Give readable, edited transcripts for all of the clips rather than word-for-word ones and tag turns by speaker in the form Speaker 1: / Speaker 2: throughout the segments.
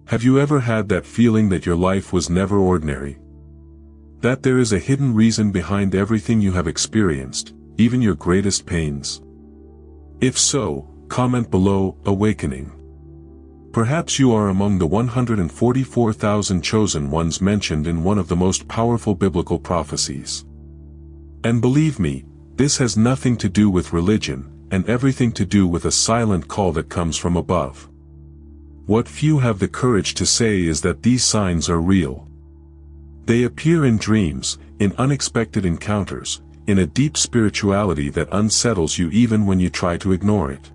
Speaker 1: Have you ever had that feeling that your life was never ordinary? That there is a hidden reason behind everything you have experienced, even your greatest pains? If so, comment below, awakening. Perhaps you are among the 144,000 chosen ones mentioned in one of the most powerful biblical prophecies. And believe me, this has nothing to do with religion, and everything to do with a silent call that comes from above. What few have the courage to say is that these signs are real. They appear in dreams, in unexpected encounters, in a deep spirituality that unsettles you even when you try to ignore it.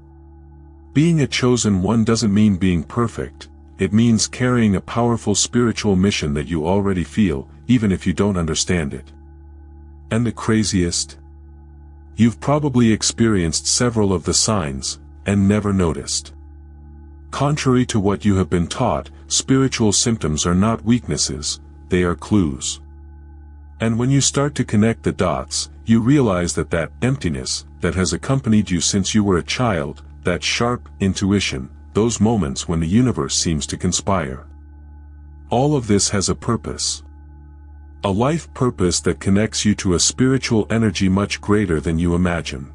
Speaker 1: Being a chosen one doesn't mean being perfect, it means carrying a powerful spiritual mission that you already feel, even if you don't understand it. And the craziest? You've probably experienced several of the signs, and never noticed. Contrary to what you have been taught, spiritual symptoms are not weaknesses, they are clues. And when you start to connect the dots, you realize that that emptiness that has accompanied you since you were a child, that sharp intuition, those moments when the universe seems to conspire. All of this has a purpose. A life purpose that connects you to a spiritual energy much greater than you imagine.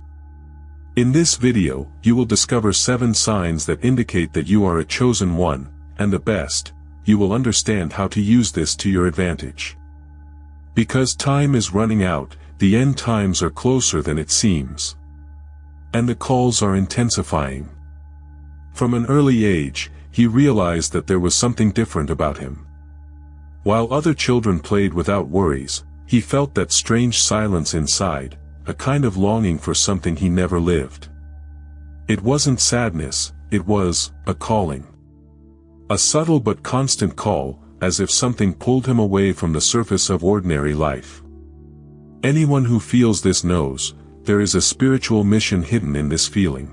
Speaker 1: In this video, you will discover 7 signs that indicate that you are a chosen one, and the best, you will understand how to use this to your advantage. Because time is running out, the end times are closer than it seems. And the calls are intensifying. From an early age, he realized that there was something different about him. While other children played without worries, he felt that strange silence inside, a kind of longing for something he never lived. It wasn't sadness, it was a calling. A subtle but constant call, as if something pulled him away from the surface of ordinary life. Anyone who feels this knows, there is a spiritual mission hidden in this feeling.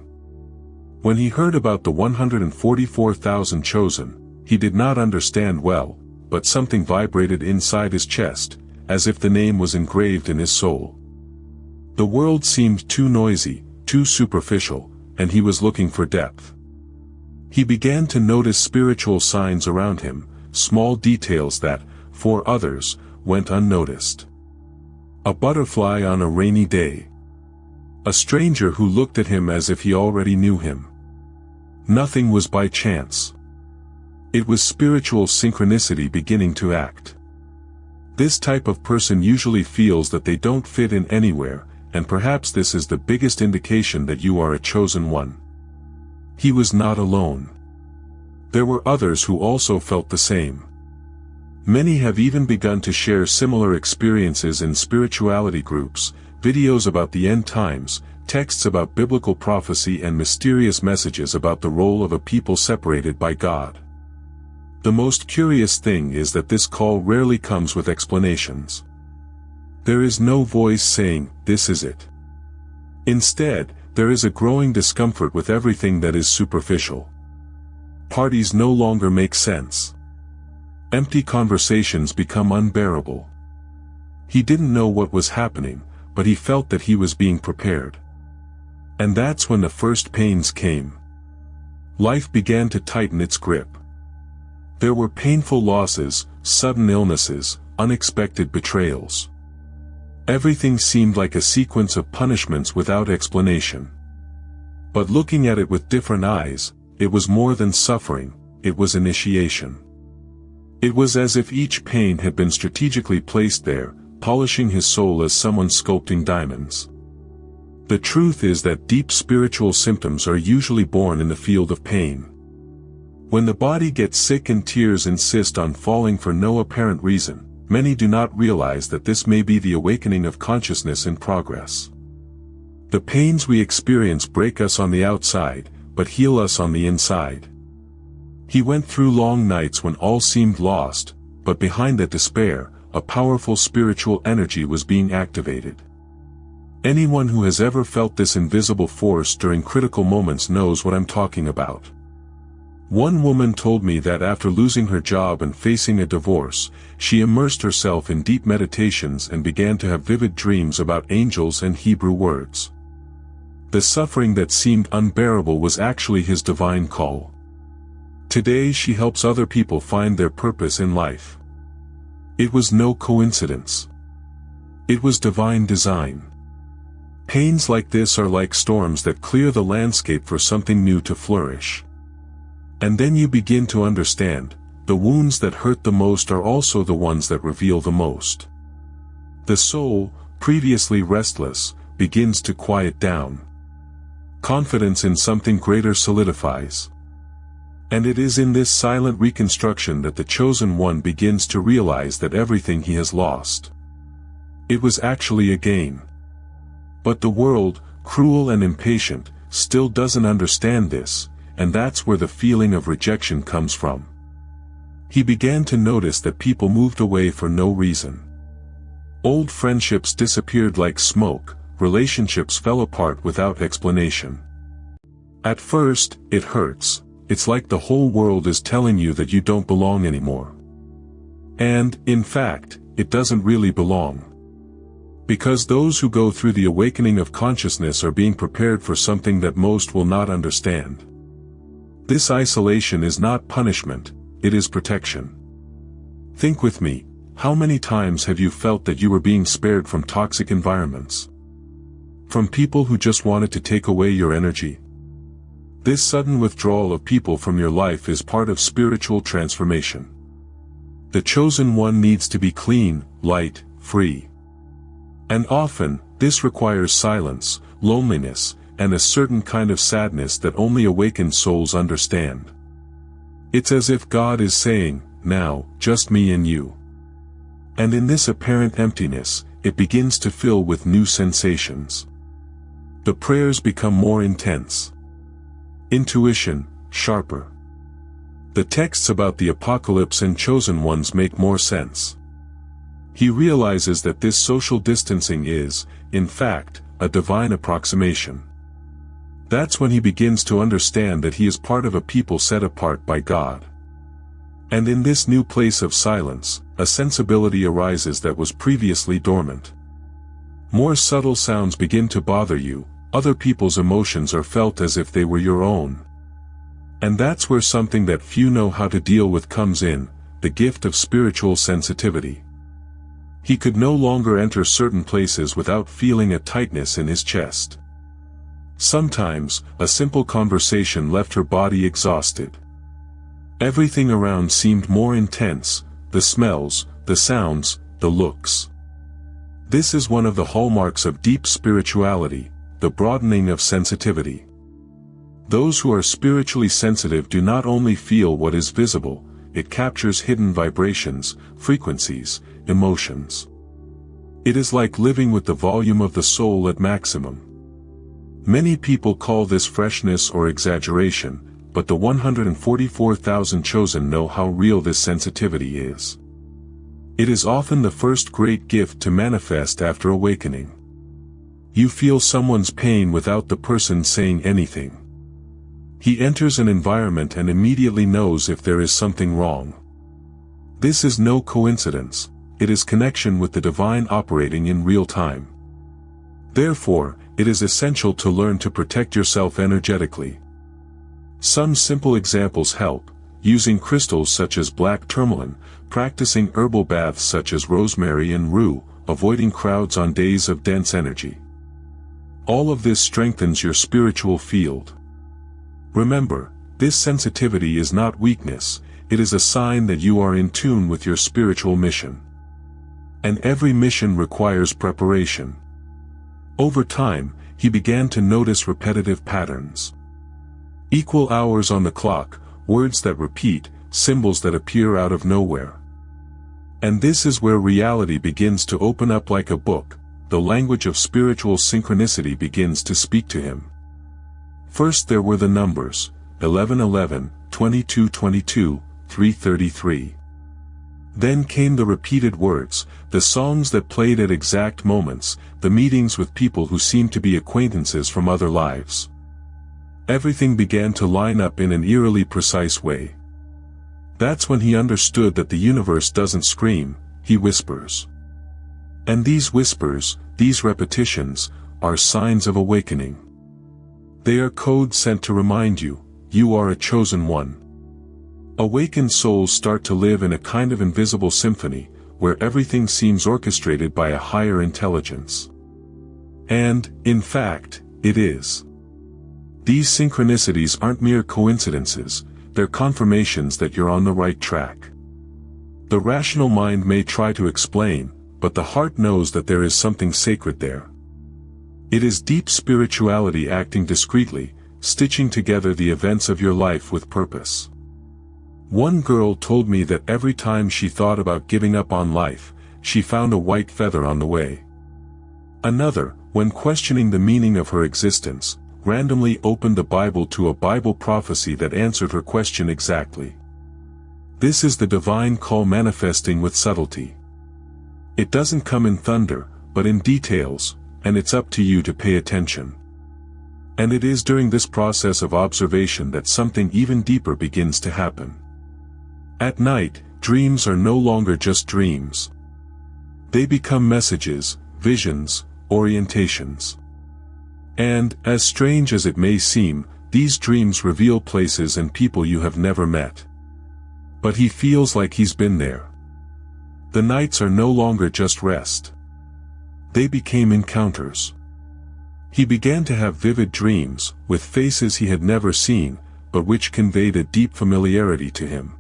Speaker 1: When he heard about the 144,000 chosen, he did not understand well, but something vibrated inside his chest, as if the name was engraved in his soul. The world seemed too noisy, too superficial, and he was looking for depth. He began to notice spiritual signs around him, small details that, for others, went unnoticed. A butterfly on a rainy day. A stranger who looked at him as if he already knew him. Nothing was by chance. It was spiritual synchronicity beginning to act. This type of person usually feels that they don't fit in anywhere, and perhaps this is the biggest indication that you are a chosen one. He was not alone. There were others who also felt the same. Many have even begun to share similar experiences in spirituality groups, videos about the end times, texts about biblical prophecy and mysterious messages about the role of a people separated by God. The most curious thing is that this call rarely comes with explanations. There is no voice saying, "This is it." Instead, there is a growing discomfort with everything that is superficial. Parties no longer make sense. Empty conversations become unbearable. He didn't know what was happening, but he felt that he was being prepared. And that's when the first pains came. Life began to tighten its grip. There were painful losses, sudden illnesses, unexpected betrayals. Everything seemed like a sequence of punishments without explanation. But looking at it with different eyes, it was more than suffering, it was initiation. It was as if each pain had been strategically placed there, polishing his soul as someone sculpting diamonds. The truth is that deep spiritual symptoms are usually born in the field of pain. When the body gets sick and tears insist on falling for no apparent reason, many do not realize that this may be the awakening of consciousness in progress. The pains we experience break us on the outside, but heal us on the inside. He went through long nights when all seemed lost, but behind that despair, a powerful spiritual energy was being activated. Anyone who has ever felt this invisible force during critical moments knows what I'm talking about. One woman told me that after losing her job and facing a divorce, she immersed herself in deep meditations and began to have vivid dreams about angels and Hebrew words. The suffering that seemed unbearable was actually his divine call. Today she helps other people find their purpose in life. It was no coincidence. It was divine design. Pains like this are like storms that clear the landscape for something new to flourish. And then you begin to understand, the wounds that hurt the most are also the ones that reveal the most. The soul, previously restless, begins to quiet down. Confidence in something greater solidifies. And it is in this silent reconstruction that the chosen one begins to realize that everything he has lost, it was actually a gain. But the world, cruel and impatient, still doesn't understand this, and that's where the feeling of rejection comes from. He began to notice that people moved away for no reason. Old friendships disappeared like smoke, relationships fell apart without explanation. At first, it hurts. It's like the whole world is telling you that you don't belong anymore. And, in fact, it doesn't really belong. Because those who go through the awakening of consciousness are being prepared for something that most will not understand. This isolation is not punishment, it is protection. Think with me, how many times have you felt that you were being spared from toxic environments? From people who just wanted to take away your energy? This sudden withdrawal of people from your life is part of spiritual transformation. The chosen one needs to be clean, light, free. And often, this requires silence, loneliness, and a certain kind of sadness that only awakened souls understand. It's as if God is saying, now, just me and you. And in this apparent emptiness, it begins to fill with new sensations. The prayers become more intense. Intuition, sharper. The texts about the apocalypse and chosen ones make more sense. He realizes that this social distancing is, in fact, a divine approximation. That's when he begins to understand that he is part of a people set apart by God. And in this new place of silence, a sensibility arises that was previously dormant. More subtle sounds begin to bother you, other people's emotions are felt as if they were your own. And that's where something that few know how to deal with comes in, the gift of spiritual sensitivity. He could no longer enter certain places without feeling a tightness in his chest. Sometimes, a simple conversation left her body exhausted. Everything around seemed more intense, the smells, the sounds, the looks. This is one of the hallmarks of deep spirituality, the broadening of sensitivity. Those who are spiritually sensitive do not only feel what is visible, it captures hidden vibrations, frequencies, emotions. It is like living with the volume of the soul at maximum. Many people call this freshness or exaggeration, but the 144,000 chosen know how real this sensitivity is. It is often the first great gift to manifest after awakening. You feel someone's pain without the person saying anything. He enters an environment and immediately knows if there is something wrong. This is no coincidence, it is connection with the divine operating in real time. Therefore, it is essential to learn to protect yourself energetically. Some simple examples help: using crystals such as black tourmaline, practicing herbal baths such as rosemary and rue, avoiding crowds on days of dense energy. All of this strengthens your spiritual field. Remember, this sensitivity is not weakness, it is a sign that you are in tune with your spiritual mission. And every mission requires preparation. Over time, he began to notice repetitive patterns. Equal hours on the clock, words that repeat, symbols that appear out of nowhere. And this is where reality begins to open up like a book, the language of spiritual synchronicity begins to speak to him. First there were the numbers, 1111, 2222, 333. Then came the repeated words, the songs that played at exact moments, the meetings with people who seemed to be acquaintances from other lives. Everything began to line up in an eerily precise way. That's when he understood that the universe doesn't scream, he whispers. And these whispers, these repetitions, are signs of awakening. They are codes sent to remind you, you are a chosen one. Awakened souls start to live in a kind of invisible symphony, where everything seems orchestrated by a higher intelligence. And, in fact, it is. These synchronicities aren't mere coincidences, they're confirmations that you're on the right track. The rational mind may try to explain, but the heart knows that there is something sacred there. It is deep spirituality acting discreetly, stitching together the events of your life with purpose. One girl told me that every time she thought about giving up on life, she found a white feather on the way. Another, when questioning the meaning of her existence, randomly opened the Bible to a Bible prophecy that answered her question exactly. This is the divine call manifesting with subtlety. It doesn't come in thunder, but in details, and it's up to you to pay attention. And it is during this process of observation that something even deeper begins to happen. At night, dreams are no longer just dreams. They become messages, visions, orientations. And, as strange as it may seem, these dreams reveal places and people you have never met. But he feels like he's been there. The nights are no longer just rest. They became encounters. He began to have vivid dreams, with faces he had never seen, but which conveyed a deep familiarity to him.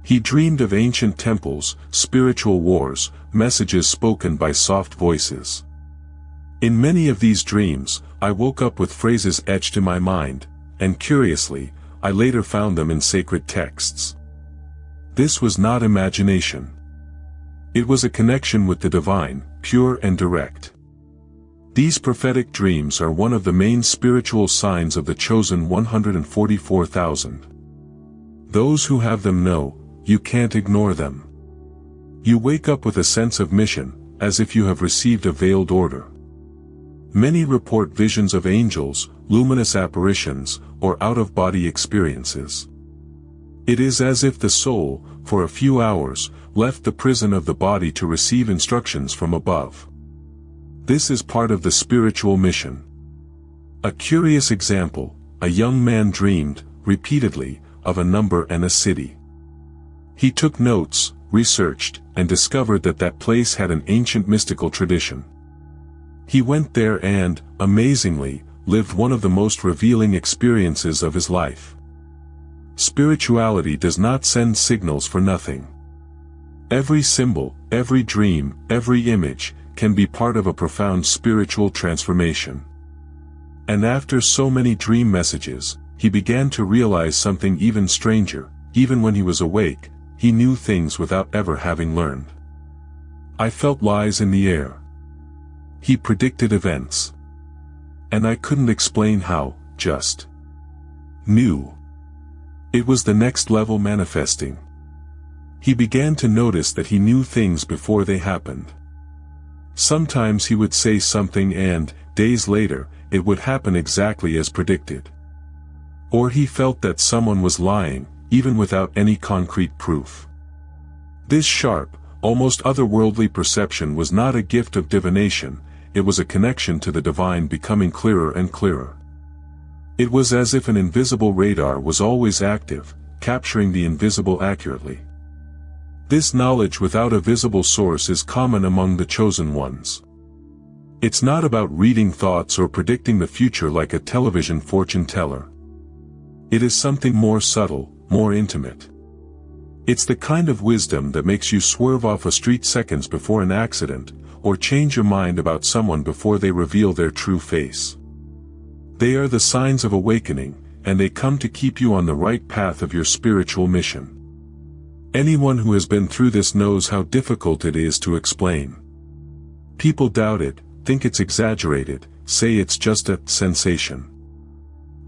Speaker 1: He dreamed of ancient temples, spiritual wars, messages spoken by soft voices. In many of these dreams, I woke up with phrases etched in my mind, and curiously, I later found them in sacred texts. This was not imagination. It was a connection with the divine, pure and direct. These prophetic dreams are one of the main spiritual signs of the chosen 144,000. Those who have them know, you can't ignore them. You wake up with a sense of mission, as if you have received a veiled order. Many report visions of angels, luminous apparitions, or out-of-body experiences. It is as if the soul, for a few hours, left the prison of the body to receive instructions from above. This is part of the spiritual mission. A curious example, a young man dreamed, repeatedly, of a number and a city. He took notes, researched, and discovered that that place had an ancient mystical tradition. He went there and, amazingly, lived one of the most revealing experiences of his life. Spirituality does not send signals for nothing. Every symbol, every dream, every image, can be part of a profound spiritual transformation. And after so many dream messages, he began to realize something even stranger. Even when he was awake, he knew things without ever having learned. I felt lies in the air. He predicted events. And I couldn't explain how, just knew. It was the next level manifesting. He began to notice that he knew things before they happened. Sometimes he would say something and, days later, it would happen exactly as predicted. Or he felt that someone was lying, even without any concrete proof. This sharp, almost otherworldly perception was not a gift of divination, it was a connection to the divine becoming clearer and clearer. It was as if an invisible radar was always active, capturing the invisible accurately. This knowledge without a visible source is common among the chosen ones. It's not about reading thoughts or predicting the future like a television fortune teller. It is something more subtle, more intimate. It's the kind of wisdom that makes you swerve off a street seconds before an accident, or change your mind about someone before they reveal their true face. They are the signs of awakening, and they come to keep you on the right path of your spiritual mission. Anyone who has been through this knows how difficult it is to explain. People doubt it, think it's exaggerated, say it's just a sensation.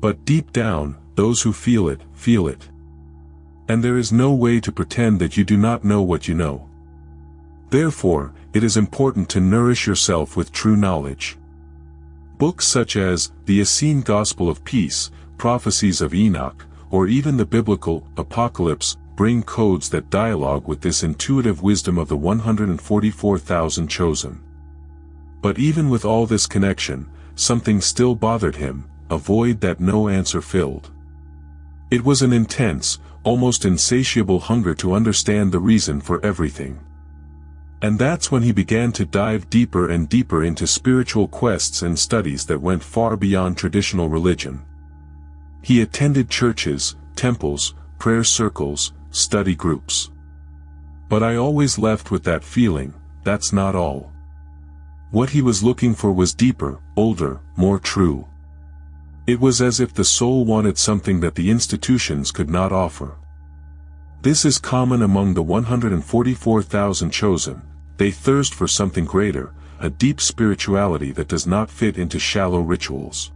Speaker 1: But deep down, those who feel it, feel it. And there is no way to pretend that you do not know what you know. Therefore, it is important to nourish yourself with true knowledge. Books such as The Essene Gospel of Peace, Prophecies of Enoch, or even the biblical Apocalypse bring codes that dialogue with this intuitive wisdom of the 144,000 chosen. But even with all this connection, something still bothered him, a void that no answer filled. It was an intense, almost insatiable hunger to understand the reason for everything. And that's when he began to dive deeper and deeper into spiritual quests and studies that went far beyond traditional religion. He attended churches, temples, prayer circles, study groups. But I always left with that feeling, that's not all. What he was looking for was deeper, older, more true. It was as if the soul wanted something that the institutions could not offer. This is common among the 144,000 chosen. They thirst for something greater, a deep spirituality that does not fit into shallow rituals.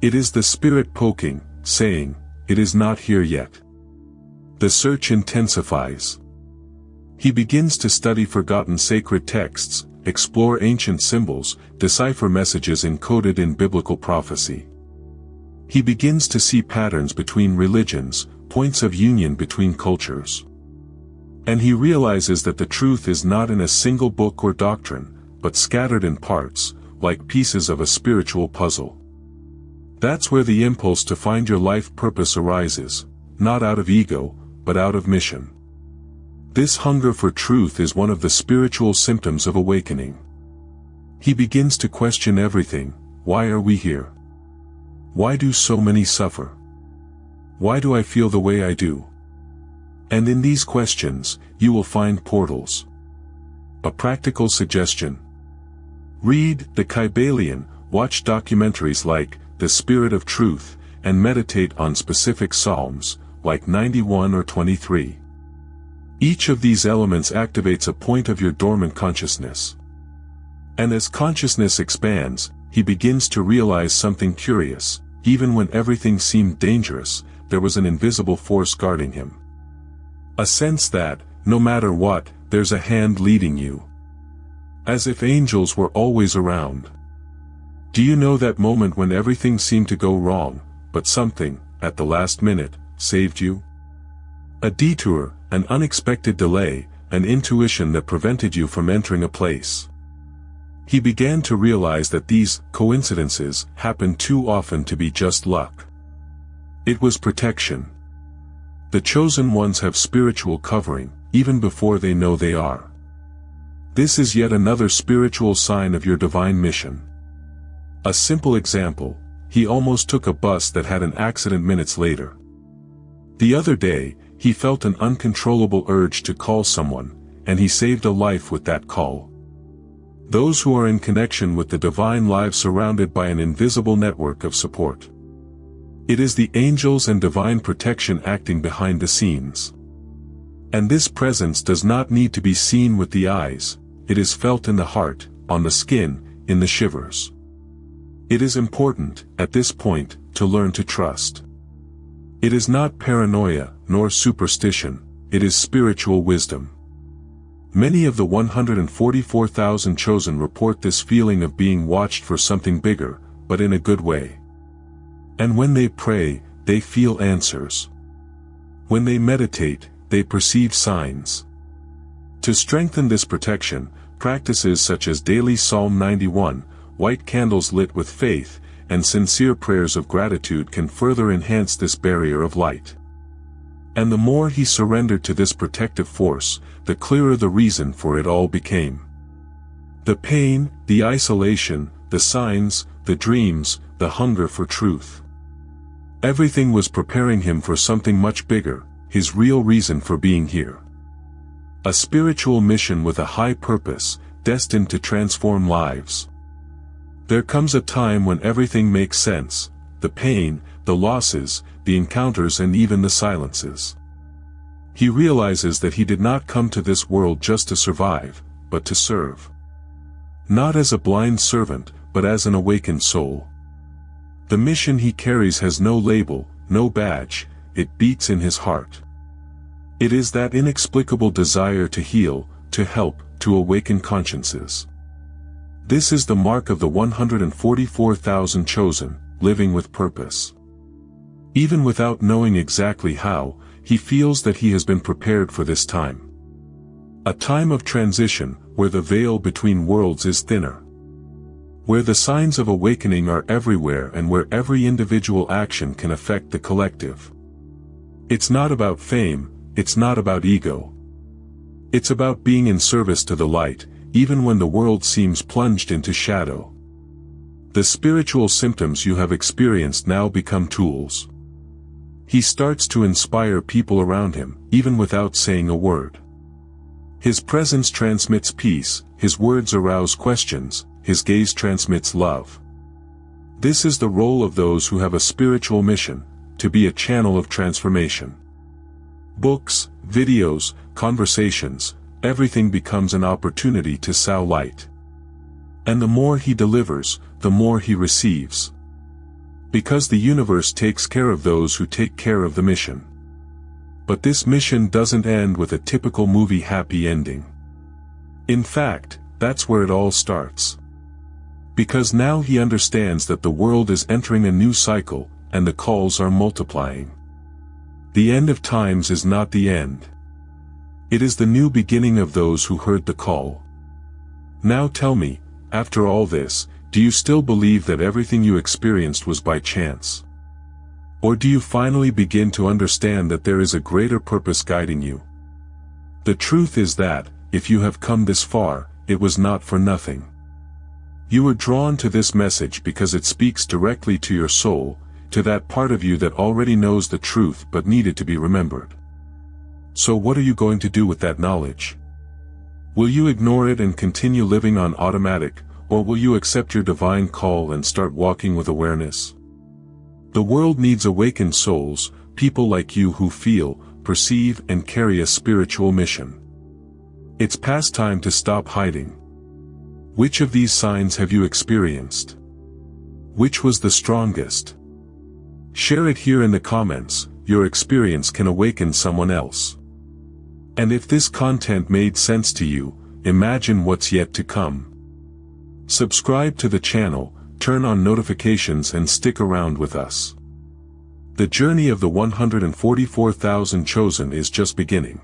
Speaker 1: It is the spirit poking, saying, "It is not here yet." The search intensifies. He begins to study forgotten sacred texts, explore ancient symbols, decipher messages encoded in biblical prophecy. He begins to see patterns between religions, points of union between cultures. And he realizes that the truth is not in a single book or doctrine, but scattered in parts, like pieces of a spiritual puzzle. That's where the impulse to find your life purpose arises, not out of ego, but out of mission. This hunger for truth is one of the spiritual symptoms of awakening. He begins to question everything. Why are we here? Why do so many suffer? Why do I feel the way I do? And in these questions, you will find portals. A practical suggestion. Read the Kybalion, watch documentaries like The Spirit of Truth, and meditate on specific psalms, like 91 or 23. Each of these elements activates a point of your dormant consciousness. And as consciousness expands, he begins to realize something curious. Even when everything seemed dangerous, there was an invisible force guarding him. A sense that, no matter what, there's a hand leading you. As if angels were always around. Do you know that moment when everything seemed to go wrong, but something, at the last minute, saved you? A detour, an unexpected delay, an intuition that prevented you from entering a place. He began to realize that these coincidences happen too often to be just luck. It was protection. The chosen ones have spiritual covering, even before they know they are. This is yet another spiritual sign of your divine mission. A simple example, he almost took a bus that had an accident minutes later. The other day, he felt an uncontrollable urge to call someone, and he saved a life with that call. Those who are in connection with the divine live surrounded by an invisible network of support. It is the angels and divine protection acting behind the scenes. And this presence does not need to be seen with the eyes, it is felt in the heart, on the skin, in the shivers. It is important, at this point, to learn to trust. It is not paranoia, nor superstition, it is spiritual wisdom. Many of the 144,000 chosen report this feeling of being watched for something bigger, but in a good way. And when they pray, they feel answers. When they meditate, they perceive signs. To strengthen this protection, practices such as daily Psalm 91, white candles lit with faith, and sincere prayers of gratitude can further enhance this barrier of light. And the more he surrendered to this protective force, the clearer the reason for it all became. The pain, the isolation, the signs, the dreams, the hunger for truth. Everything was preparing him for something much bigger, his real reason for being here. A spiritual mission with a high purpose, destined to transform lives. There comes a time when everything makes sense, the pain, the losses, the encounters and even the silences. He realizes that he did not come to this world just to survive, but to serve. Not as a blind servant, but as an awakened soul. The mission he carries has no label, no badge, it beats in his heart. It is that inexplicable desire to heal, to help, to awaken consciences. This is the mark of the 144,000 chosen, living with purpose. Even without knowing exactly how, he feels that he has been prepared for this time. A time of transition, where the veil between worlds is thinner. Where the signs of awakening are everywhere and where every individual action can affect the collective. It's not about fame, it's not about ego. It's about being in service to the light, even when the world seems plunged into shadow. The spiritual symptoms you have experienced now become tools. He starts to inspire people around him, even without saying a word. His presence transmits peace, his words arouse questions, his gaze transmits love. This is the role of those who have a spiritual mission, to be a channel of transformation. Books, videos, conversations, everything becomes an opportunity to sow light. And the more he delivers, the more he receives. Because the universe takes care of those who take care of the mission. But this mission doesn't end with a typical movie happy ending. In fact, that's where it all starts. Because now he understands that the world is entering a new cycle, and the calls are multiplying. The end of times is not the end. It is the new beginning of those who heard the call. Now tell me, after all this, do you still believe that everything you experienced was by chance? Or do you finally begin to understand that there is a greater purpose guiding you? The truth is that, if you have come this far, it was not for nothing. You were drawn to this message because it speaks directly to your soul, to that part of you that already knows the truth but needed to be remembered. So what are you going to do with that knowledge? Will you ignore it and continue living on automatic, or will you accept your divine call and start walking with awareness? The world needs awakened souls, people like you who feel, perceive and carry a spiritual mission. It's past time to stop hiding. Which of these signs have you experienced? Which was the strongest? Share it here in the comments. Your experience can awaken someone else. And if this content made sense to you, imagine what's yet to come. Subscribe to the channel, turn on notifications and stick around with us. The journey of the 144,000 chosen is just beginning.